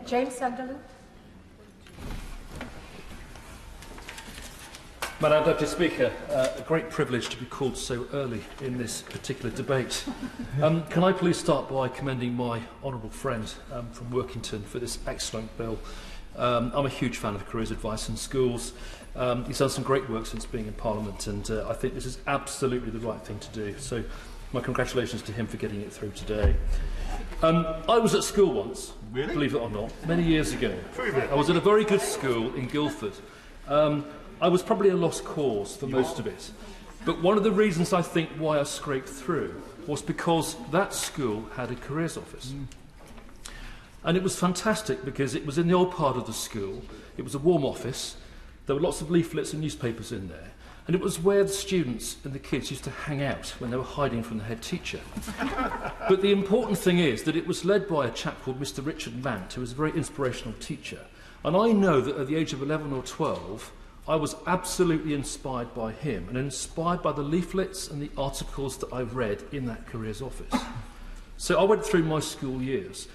James Sunderland. Madam Deputy Speaker, a great privilege to be called so early in this particular debate. Can I please start by commending my honourable friend from Workington for this excellent bill. I'm a huge fan of careers advice in schools. He's done some great work since being in Parliament, and I think this is absolutely the right thing to do. So my congratulations to him for getting it through today. I was at school once, believe it or not, many years ago. I was at a very good school in Guildford. I was probably a lost cause for most of it. But one of the reasons I think why I scraped through was because that school had a careers office. And it was fantastic because it was in the old part of the school. It was a warm office. There were lots of leaflets and newspapers in there. And it was where the students and the kids used to hang out when they were hiding from the head teacher. But the important thing is that it was led by a chap called Mr. Richard Mant, who was a very inspirational teacher. And I know that at the age of 11 or 12, I was absolutely inspired by him and inspired by the leaflets and the articles that I read in that careers office. So I went through my school years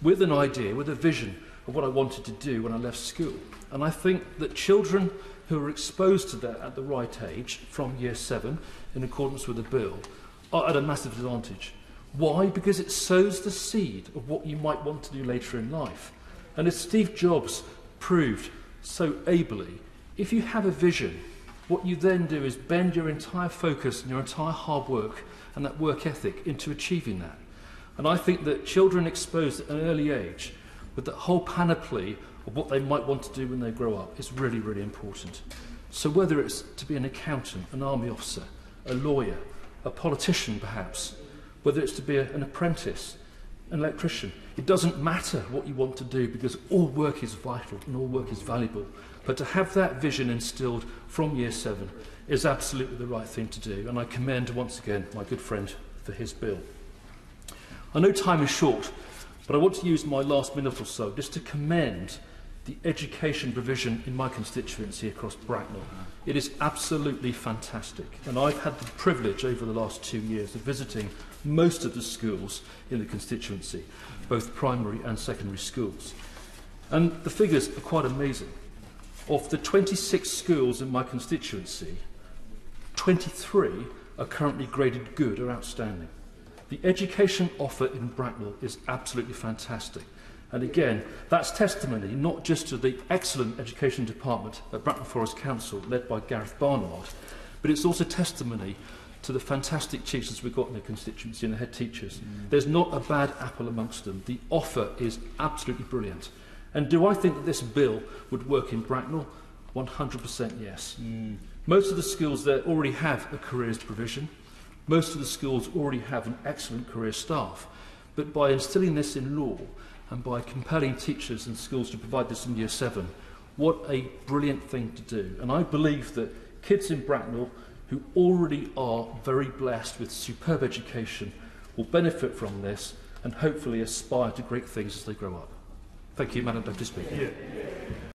with an idea, with a vision of what I wanted to do when I left school. And I think that children who are exposed to that at the right age, from year 7, in accordance with the bill, are at a massive advantage. Why? Because it sows the seed of what you might want to do later in life. And as Steve Jobs proved so ably, if you have a vision, what you then do is bend your entire focus and your entire hard work and that work ethic into achieving that. And I think that children exposed at an early age with the whole panoply of what they might want to do when they grow up is really, really important. So whether it's to be an accountant, an army officer, a lawyer, a politician perhaps, whether it's to be an apprentice, an electrician, it doesn't matter what you want to do because all work is vital and all work is valuable. But to have that vision instilled from year 7 is absolutely the right thing to do. And I commend once again my good friend for his bill. I know time is short, but I want to use my last minute or so just to commend the education provision in my constituency across Bracknell. It is absolutely fantastic. And I've had the privilege over the last 2 years of visiting most of the schools in the constituency, both primary and secondary schools. And the figures are quite amazing. Of the 26 schools in my constituency, 23 are currently graded good or outstanding. The education offer in Bracknell is absolutely fantastic. And again, that's testimony not just to the excellent education department at Bracknell Forest Council, led by Gareth Barnard, but it's also testimony to the fantastic teachers we've got in the constituency and the head teachers. There's not a bad apple amongst them. The offer is absolutely brilliant. And do I think that this bill would work in Bracknell? 100% yes. Most of the schools there already have a careers provision. Most of the schools already have an excellent career staff. But by instilling this in law and by compelling teachers and schools to provide this in year 7, what a brilliant thing to do. And I believe that kids in Bracknell who already are very blessed with superb education will benefit from this and hopefully aspire to great things as they grow up. Thank you, Madam Deputy Speaker.